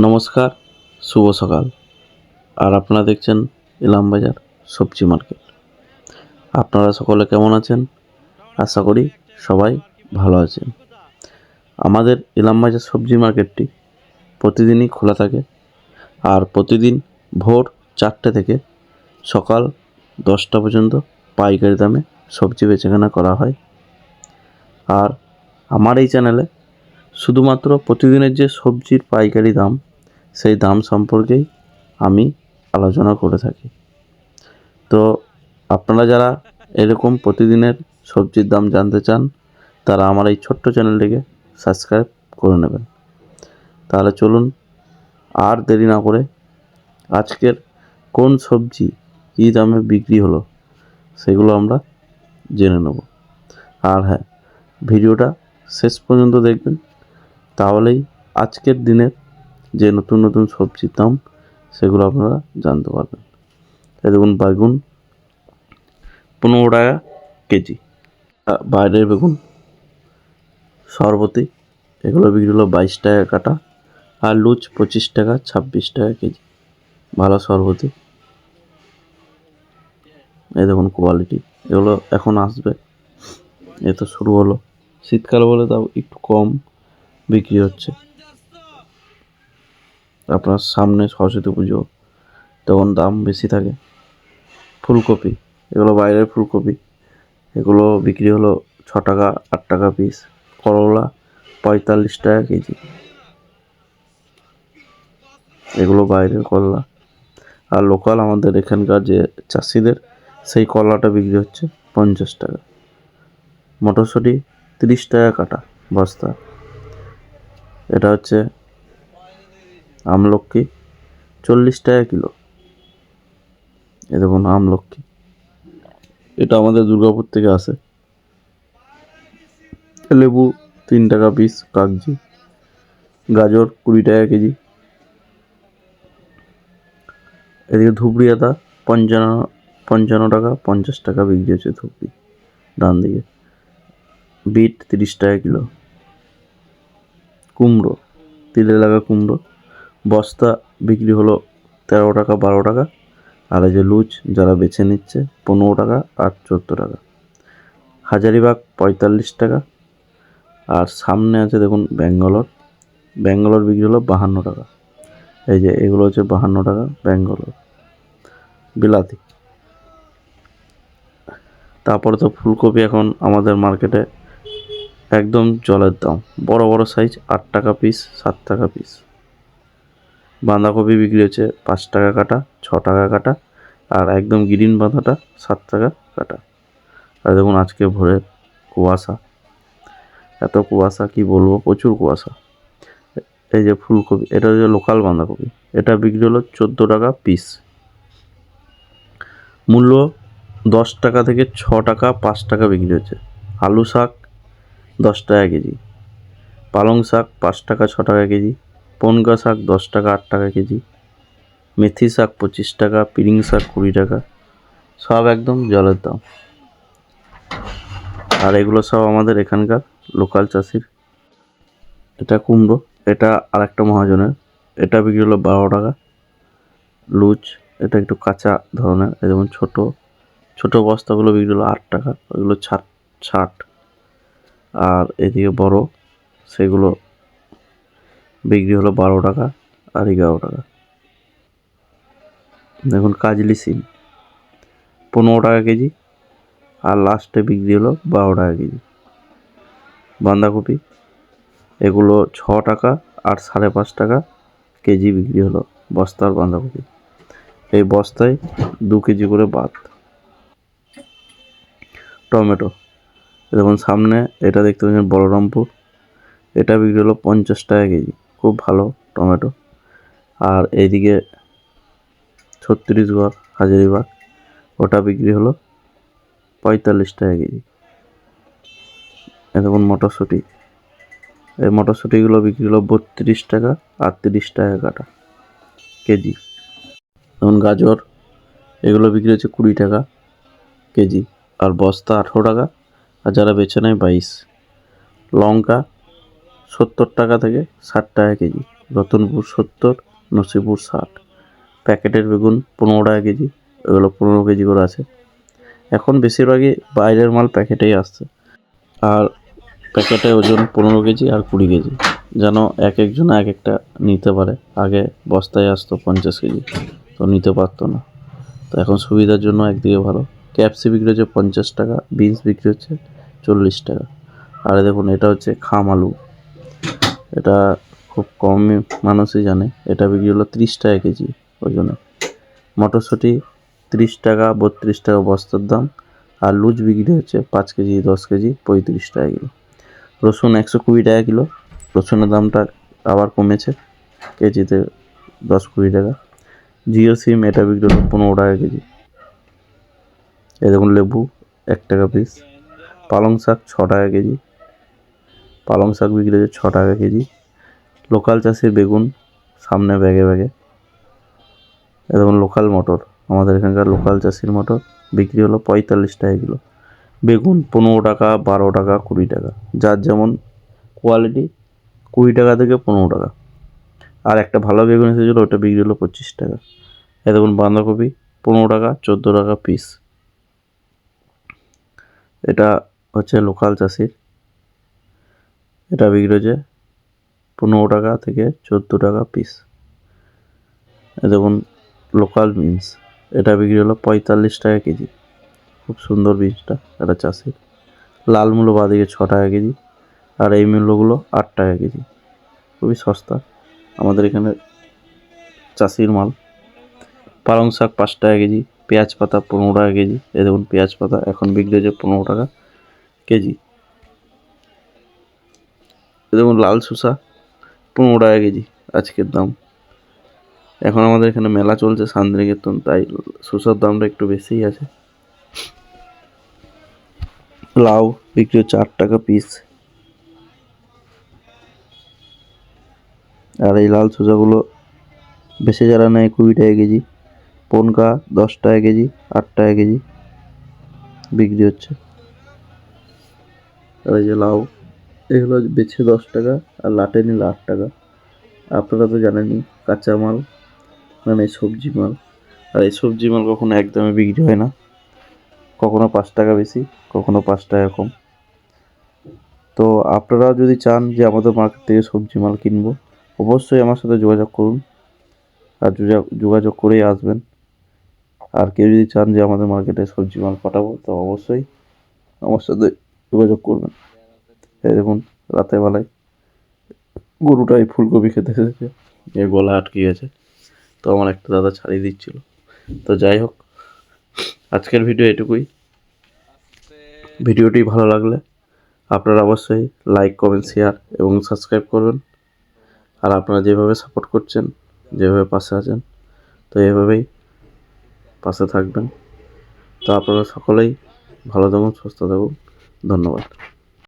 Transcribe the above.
নমস্কার, শুভ সকাল। আর আপনারা দেখছেন ইলামবাজার সবজি মার্কেট। আপনারা সকলে কেমন আছেন? আশা করি সবাই ভালো আছেন। আমাদের ইলামবাজার সবজি মার্কেটটি প্রতিদিনই খোলা থাকে, আর প্রতিদিন ভোর 4টে থেকে সকাল 10টা পর্যন্ত পাইকারি দামে সবজি বেচাকেনা করা হয়। আর আমার এই চ্যানেলে শুধুমাত্র প্রতিদিনের যে সবজির পাইকারি দাম, সেই দাম সম্পর্কেই আমি আলোচনা করে থাকি। তো আপনারা যারা এরকম প্রতিদিনের সবজির দাম জানতে চান, তারা আমার এই ছোট্ট চ্যানেলটিকে সাবস্ক্রাইব করে নেবেন। তাহলে চলুন আর দেরি না করে আজকের কোন সবজি কী দামে বিক্রি হলো সেগুলো আমরা জেনে নেব। আর হ্যাঁ, ভিডিওটা শেষ পর্যন্ত দেখবেন, তাহলেই আজকের দিনের যে নতুন নতুন সবজির দাম সেগুলো আপনারা জানতে পারবেন। এই দেখুন, বেগুন 15 টাকা কেজি, বাইরের বেগুন সরবতি এগুলো বিক্রি হলো 22 টাকা কাটা, আর লুচ 25 টাকা 26 টাকা কেজি। ভালো সরবতি, এই দেখুন কোয়ালিটি। এগুলো এখন আসবে, এ তো শুরু হলো, শীতকাল বলে তাও একটু কম বিক্রি হচ্ছে। আপনার সামনে সরস্বতী পুজো, তখন দাম বেশি থাকে। ফুলকপি, এগুলো বাইরের ফুলকপি, এগুলো বিক্রি হলো 6 টাকা 8 টাকা পিস। করলা 45 টাকা কেজি, এগুলো বাইরের করলা। আর লোকাল আমাদের এখানকার যে চাষিদের, সেই করলাটা বিক্রি হচ্ছে 50 টাকা। মটরশুঁটি 30 টাকা কাটা বস্তা। এটা হচ্ছে আমলকি 40 টাকা কিলো। এ দেখুন আমলকি, এটা আমাদের দুর্গাপুর থেকে আসে। লেবু 3 টাকা পিস কাগজি। গাজর 20 টাকা কেজি। এদিকে ধুবড়ি আদা 55 টাকা 50 টাকা বিক্রি হচ্ছে ধুবড়ি ডান দিকে। বিট 30 টাকা কিলো। কুমড়ো, তিলে লাগা কুমড়ো বস্তা বিক্রি হলো 13 টাকা 12 টাকা। আর এই যে লুচ যারা বেছে নিচ্ছে 15 টাকা আর 14 টাকা। হাজারিবাগ 45 টাকা। আর সামনে আছে দেখুন ব্যাঙ্গালোর বিক্রি হলো 52 টাকা। এই যে এগুলো হচ্ছে 52 টাকা ব্যাঙ্গালোর। বিলাতি, তারপরে তো ফুলকপি এখন আমাদের মার্কেটে একদম জলের দাম। বড় বড় সাইজ 8 টাকা পিস 7 টাকা পিস। বাঁধাকপি বিক্রি হচ্ছে 5 টাকা কাটা 6 টাকা কাটা। আর একদম গ্রিন বাঁধাটা 7 টাকা কাটা। আর দেখুন আজকে ভোরের কুয়াশা, এত কুয়াশা কি বলবো, প্রচুর কুয়াশা। এই যে ফুলকপি, এটা হচ্ছে লোকাল বাঁধাকপি, এটা বিক্রি হলো 14 টাকা পিস। মূল্য 10 টাকা থেকে 6 টাকা 5 টাকা বিক্রি হচ্ছে। আলু শাক 10 টাকা কেজি। পালং শাক 5 টাকা 6 টাকা কেজি। পনগা শাক 10 টাকা 8 টাকা কেজি। মেথি শাক 25 টাকা। পিরিং শাক 20 টাকা। সব একদম জলের দাম। আর এগুলো সব আমাদের এখানকার লোকাল চাষির। এটা কুমড়ো, এটা আরেকটা মহাজনের, এটা বিক্রি হলো 12 টাকা। লুচ, এটা একটু কাঁচা ধরনের, যেমন ছোট বস্তাগুলো বিক্রি হলো 8 টাকা, ওইগুলো 60। আর এদিকে বড় সেগুলো বিক্রি হলো 12 টাকা আর 11 টাকা। দেখুন কাজলি সিম 15 টাকা কেজি, আর লাস্টে বিক্রি হলো 12 টাকা কেজি। বাঁধাকপি, এগুলো 6 টাকা আর 5.5 টাকা কেজি বিক্রি হলো বস্তার বাঁধাকপি। এই বস্তায় 2 কেজি করে বাদ। টমেটো, দেখুন সামনে এটা দেখতে পাচ্ছেন বলরামপুর, এটা বিক্রি হলো 50 টাকা কেজি, খুব ভালো টমেটো। আর এইদিকে 36গড় হাজারিবাগ, ওটা বিক্রি হলো 45 টাকা কেজি। দেখুন মটরশুঁটি, এই মটরশুঁটিগুলো বিক্রি হলো 32 টাকা আর 30 টাকা কাটা কেজি। যেমন গাজর, এগুলো বিক্রি হচ্ছে 20 টাকা কেজি, আর বস্তা 18 টাকা, আর যারা বেছে নেয় 22। লঙ্কা 70 টাকা থেকে 60 টাকা কেজি। রতনপুর 70, নসিপুর 60। প্যাকেটের বেগুন 15 টাকা কেজি, এগুলো 15 কেজি করে আছে। এখন বেশিরভাগই বাইরের মাল প্যাকেটেই আসছে, আর প্যাকেটে ওজন 15 কেজি আর 20 কেজি, যেন এক একজন এক একটা নিতে পারে। আগে বস্তায় আসতো 50 কেজি, তো নিতে পারতো না। তো এখন সুবিধার জন্য একদিকে ভালো। ক্যাপসি বিক্রি হচ্ছে 50 টাকা, বিনস বিক্রি হচ্ছে 40 টাকা। আর দেখুন, এটা হচ্ছে খাম আলু, এটা খুব কম মানুষই জানে। এটা বিক্রি হলো 30 টাকা কেজি ওজনে। মটরশুঁটি 30 টাকা, 32 টাকা বস্তার দাম। আর লুজ বিক্রি হচ্ছে 5 কেজি, 10 কেজি 35 টাকা কিলো। রসুন 120 টাকা কিলো, রসুনের দামটা আবার কমেছে, কেজিতে 10-20 টাকা। জিও সিম এটা বিক্রি হলো 15 টাকা কেজি। এই দেখুন লেবু 1 টাকা পিস। পালং শাক 6 টাকা কেজি, পালং শাক বিক্রি হচ্ছে 6 টাকা কেজি। লোকাল চাষির বেগুন সামনে ব্যাগে ব্যাগে। এই দেখুন লোকাল মটর, আমাদের এখানকার লোকাল চাষির মটর বিক্রি হলো 45 টাকা কিলো। বেগুন 15 টাকা, 12 টাকা, 20 টাকা, যার যেমন কোয়ালিটি। 20 টাকা থেকে 15 টাকা। আর একটা ভালো বেগুন এসেছিলো, ওটা বিক্রি হলো 25 টাকা। এই দেখুন বাঁধাকপি 15 টাকা, 14 টাকা পিস। এটা হচ্ছে লোকাল চাষির, এটা বিক্রি হচ্ছে 15 টাকা থেকে 14 টাকা পিস। এই দেখুন লোকাল বিনস, এটা বিক্রি হলো 45 টাকা কেজি। খুব সুন্দর বীজটা, এটা চাষির। লাল মূলো বাদিকে 6 টাকা কেজি, আর এই মূল্যগুলো 8 টাকা কেজি, খুবই সস্তা আমাদের এখানে চাষির মাল। পালং শাক 5 টাকা কেজি, পেঁয়াজ পাতা 15 টাকা কেজি। এই দেখুন পেঁয়াজ পাতা এখন বিক্রি হচ্ছে 15 টাকা কেজি। এই দেখুন লাল শসা 15 টাকা কেজি আজকের দাম। এখন আমাদের এখানে মেলা চলছে শান্তিনিকেতন, তাই শসার দামটা একটু বেশিই আছে। লাউ বিক্রি হচ্ছে 8 টাকা পিস। আর এই লাল শসাগুলো বেশি যারা নেয় 20 টাকা কেজি। পনকা 10 টাকা কেজি, 8 টাকা কেজি বিক্রি হচ্ছে। আর এই যে লাউ, এগুলো বেছে 10 টাকা, আর লাটে নিলে 8 টাকা। আপনারা তো জানেনই কাঁচা মাল মানে সবজি মাল, আর এই সবজি মাল কখনো একদমই বিক্রি হয় না, কখনো 5 টাকা বেশি, কখনো 5 টাকা কম। তো আপনারা যদি চান যে আমাদের মার্কেট থেকে সবজি মাল কিনবো, অবশ্যই আমার সাথে যোগাযোগ করুন, আর যোগাযোগ করেই আসবেন। আর কেউ যদি চান যে আমাদের মার্কেটে সবজি মাল পাঠাবো, তো অবশ্যই আমার সাথে যোগাযোগ করবেন। এই দেখুন রাতের বেলায় গরুটা এই ফুলকপি খেতে এসেছে, এর গলা আটকে গেছে, তো আমার একটা দাদা ছাড়িয়ে দিচ্ছিল। তো যাই হোক, আজকের ভিডিও এটুকুই। ভিডিওটি ভালো লাগলে আপনারা অবশ্যই লাইক, কমেন্ট, শেয়ার এবং সাবস্ক্রাইব করবেন। আর আপনারা যেভাবে সাপোর্ট করছেন, যেভাবে পাশে আছেন, তো এভাবেই পাশে থাকবেন। তো আপনারা সকলেই ভালো থাকুন, সুস্থ থাকুন। ধন্যবাদ।